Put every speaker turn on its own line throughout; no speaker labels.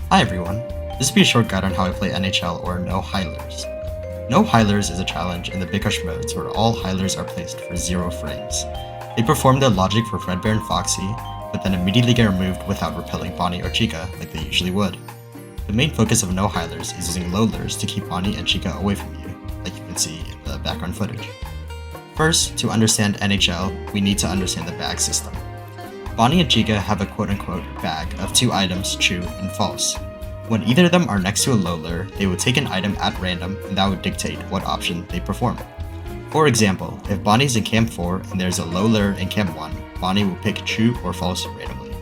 Hi everyone, this will be a short guide on how I play NHL or no heilers. No heilers is a challenge in the Bitcrush modes where all heilers are placed for 0 frames. They perform their logic for Fredbear and Foxy, but then immediately get removed without repelling Bonnie or Chica like they usually would. The main focus of no heilers is using low lures to keep Bonnie and Chica away from you, like you can see in the background footage. First, to understand NHL, we need to understand the bag system. Bonnie and Chica have a quote-unquote bag of 2 items, true and false. When either of them are next to a low lure, they would take an item at random and that would dictate what option they perform. For example, if Bonnie's in Cam 4 and there's a low lure in Cam 1, Bonnie will pick true or false randomly.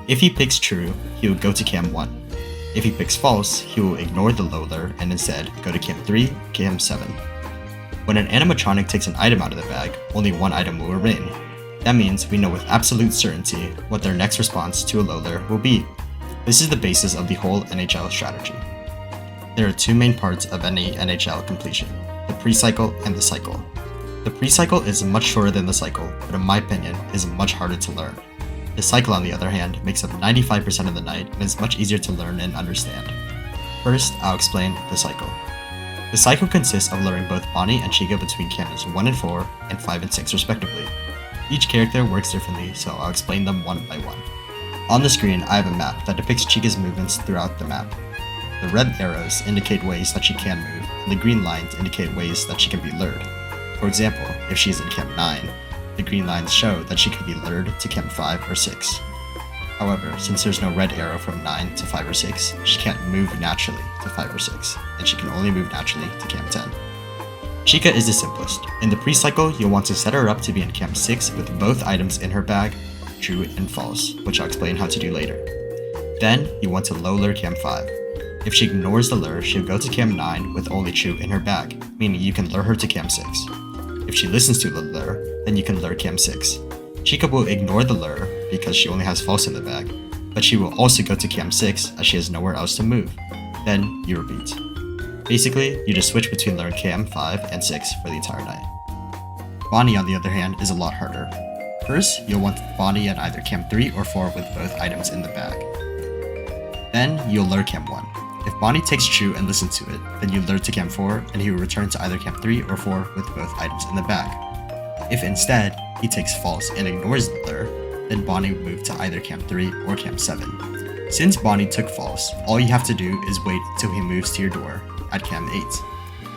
If he picks true, he will go to Cam 1. If he picks false, he will ignore the low lure and instead go to Cam 3, Cam 7. When an animatronic takes an item out of the bag, only one item will remain. That means we know with absolute certainty what their next response to a low lure will be. This is the basis of the whole NHL strategy. There are 2 main parts of any NHL completion, the pre-cycle and the cycle. The pre-cycle is much shorter than the cycle, but in my opinion is much harder to learn. The cycle, on the other hand, makes up 95% of the night and is much easier to learn and understand. First, I'll explain the cycle. The cycle consists of luring both Bonnie and Chica between cams 1 and 4 and 5 and 6 respectively. Each character works differently, so I'll explain them one by one. On the screen, I have a map that depicts Chica's movements throughout the map. The red arrows indicate ways that she can move, and the green lines indicate ways that she can be lured. For example, if she is in Camp 9, the green lines show that she can be lured to Camp 5 or 6. However, since there's no red arrow from 9 to 5 or 6, she can't move naturally to 5 or 6, and she can only move naturally to Camp 10. Chica is the simplest. In the pre-cycle, you'll want to set her up to be in Camp 6 with both items in her bag, true and false, which I'll explain how to do later. Then, you want to low lure Camp 5. If she ignores the lure, she'll go to Camp 9 with only true in her bag, meaning you can lure her to Camp 6. If she listens to the lure, then you can lure Camp 6. Chica will ignore the lure because she only has false in the bag, but she will also go to Camp 6 as she has nowhere else to move. Then, you repeat. Basically, you just switch between luring Cam 5 and 6 for the entire night. Bonnie, on the other hand, is a lot harder. First, you'll want Bonnie at either Cam 3 or 4 with both items in the bag. Then, you'll lure Cam 1. If Bonnie takes true and listens to it, then you lure to Cam 4 and he will return to either Cam 3 or 4 with both items in the bag. If instead, he takes false and ignores the lure, then Bonnie will move to either Cam 3 or Cam 7. Since Bonnie took false, all you have to do is wait till he moves to your door at Cam 8.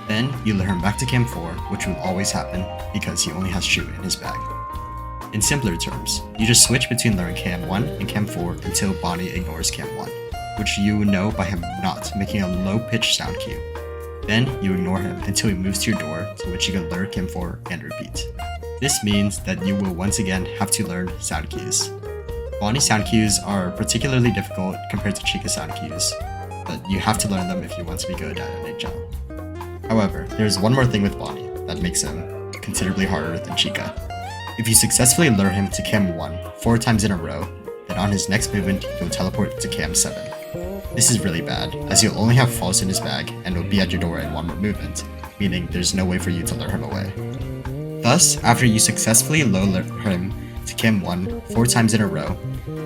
Then, you lure him back to Cam 4, which will always happen because he only has true in his bag. In simpler terms, you just switch between luring Cam 1 and Cam 4 until Bonnie ignores Cam 1, which you would know by him not making a low-pitched sound cue. Then, you ignore him until he moves to your door, to which you can lure Cam 4 and repeat. This means that you will once again have to learn sound cues. Bonnie's sound cues are particularly difficult compared to Chica's sound cues, but you have to learn them if you want to be good at NHL. However, there's one more thing with Bonnie that makes him considerably harder than Chica. If you successfully lure him to Cam 1 4 times in a row, then on his next movement, he'll teleport to Cam 7. This is really bad, as he'll only have false in his bag and will be at your door in one more movement, meaning there's no way for you to lure him away. Thus, after you successfully low lure him to Cam 1 4 times in a row,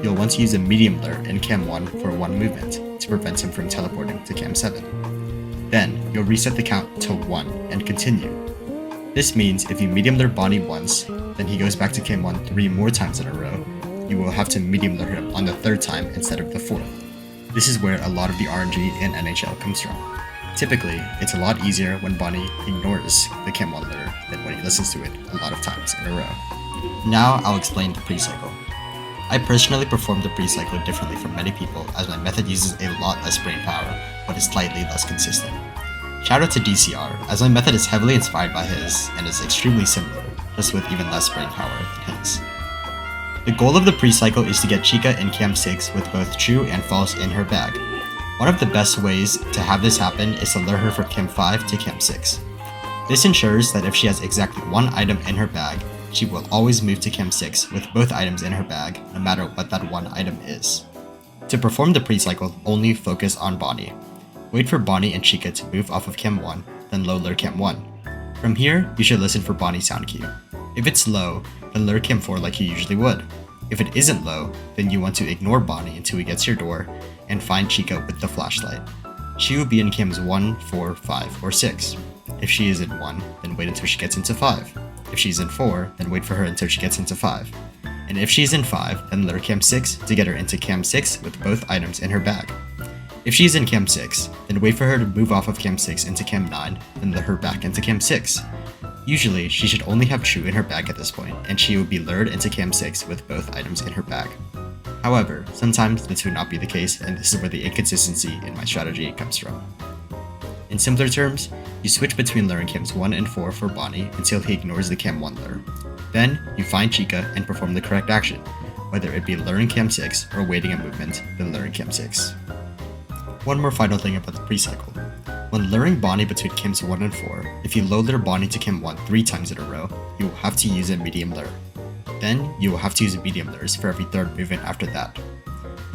you'll want to use a medium lure in Cam 1 for 1 movement to prevent him from teleporting to Cam 7. Then, you'll reset the count to 1 and continue. This means if you medium lure Bonnie once, then he goes back to Cam 1 3 more times in a row, you will have to medium lure him on the 3rd time instead of the 4th. This is where a lot of the RNG in NHL comes from. Typically, it's a lot easier when Bonnie ignores the Cam 1 lure than when he listens to it a lot of times in a row. Now I'll explain the pre-cycle. I personally perform the pre-cycle differently from many people as my method uses a lot less brain power, but is slightly less consistent. Shoutout to DCR, as my method is heavily inspired by his and is extremely similar, just with even less brain power than his. The goal of the pre-cycle is to get Chica in Cam 6 with both true and false in her bag. One of the best ways to have this happen is to lure her from Cam 5 to Cam 6. This ensures that if she has exactly 1 item in her bag, she will always move to Cam 6 with both items in her bag, no matter what that 1 item is. To perform the pre-cycle, only focus on Bonnie. Wait for Bonnie and Chica to move off of Cam 1, then low lure Cam 1. From here, you should listen for Bonnie's sound cue. If it's low, then lure Cam 4 like you usually would. If it isn't low, then you want to ignore Bonnie until he gets your door and find Chica with the flashlight. She will be in cams 1, 4, 5, or 6. If she is in 1, then wait until she gets into 5. If she's in 4, then wait for her until she gets into 5. And if she's in 5, then let her cam 6 to get her into cam 6 with both items in her bag. If she's in cam 6, then wait for her to move off of cam 6 into cam 9, then let her back into cam 6. Usually, she should only have true in her bag at this point, and she will be lured into cam 6 with both items in her bag. However, sometimes this would not be the case, and this is where the inconsistency in my strategy comes from. In simpler terms, you switch between luring cams 1 and 4 for Bonnie until he ignores the cam 1 lure. Then, you find Chica and perform the correct action, whether it be luring cam 6 or waiting a movement, then luring cam 6. One more final thing about the pre-cycle. When luring Bonnie between cams 1 and 4, if you low lure Bonnie to cam 1 3 times in a row, you will have to use a medium lure. Then, you will have to use medium lures for every third movement after that.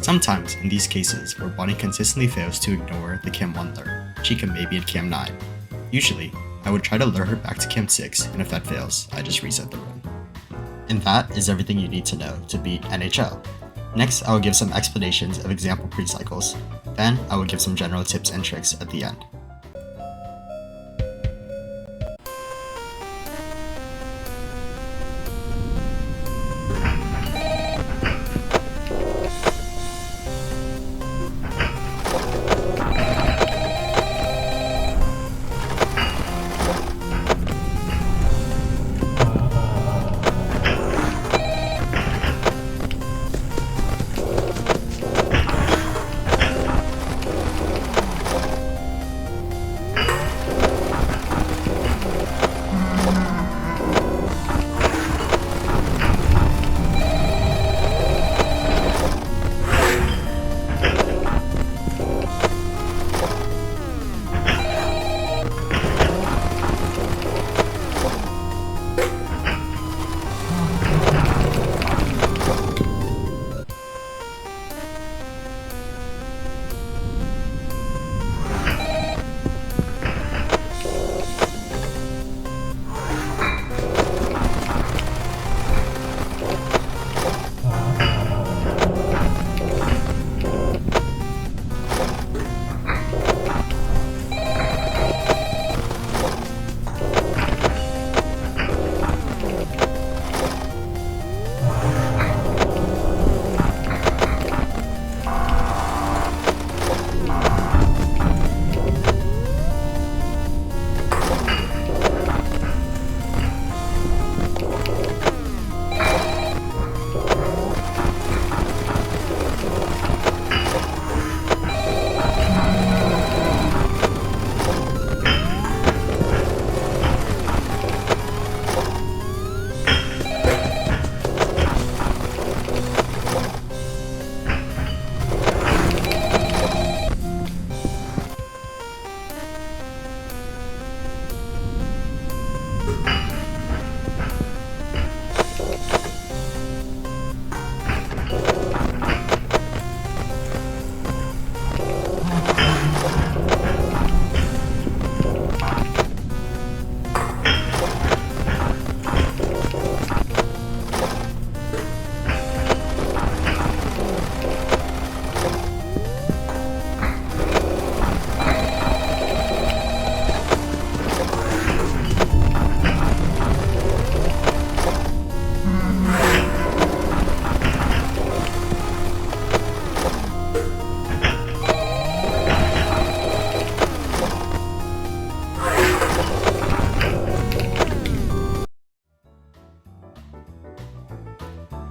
Sometimes, in these cases where Bonnie consistently fails to ignore the cam 1 lure, Chica may be at cam 9. Usually, I would try to lure her back to cam 6, and if that fails, I just reset the run. And that is everything you need to know to beat NHL. Next, I will give some explanations of example pre-cycles. Then, I will give some general tips and tricks at the end.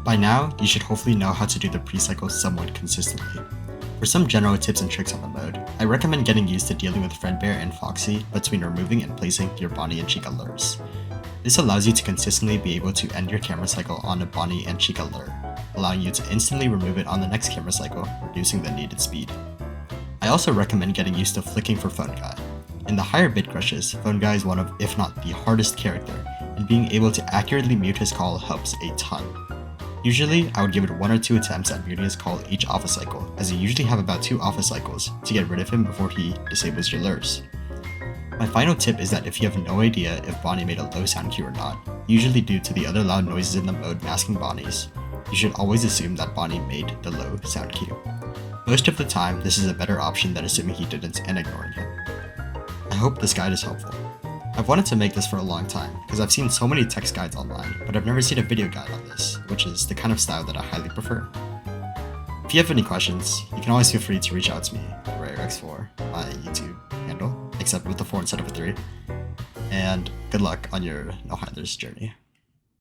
By now, you should hopefully know how to do the pre-cycle somewhat consistently. For some general tips and tricks on the mode, I recommend getting used to dealing with Fredbear and Foxy between removing and placing your Bonnie and Chica lures. This allows you to consistently be able to end your camera cycle on a Bonnie and Chica lure, allowing you to instantly remove it on the next camera cycle, reducing the needed speed. I also recommend getting used to flicking for Phone Guy. In the higher Bitcrushes, Phone Guy is one of, if not the hardest character, and being able to accurately mute his call helps a ton. Usually, I would give it 1 or 2 attempts at muting his call each alpha cycle, as you usually have about 2 alpha cycles to get rid of him before he disables your lures. My final tip is that if you have no idea if Bonnie made a low sound cue or not, usually due to the other loud noises in the mode masking Bonnie's, you you should always assume that Bonnie made the low sound cue. Most of the time, this is a better option than assuming he didn't and ignoring him. I hope this guide is helpful. I've wanted to make this for a long time, because I've seen so many text guides online, but I've never seen a video guide on this, which is the kind of style that I highly prefer. If you have any questions, you can always feel free to reach out to me, RareX4, my YouTube handle, except with the 4 instead of a 3. And good luck on your no-hiders journey.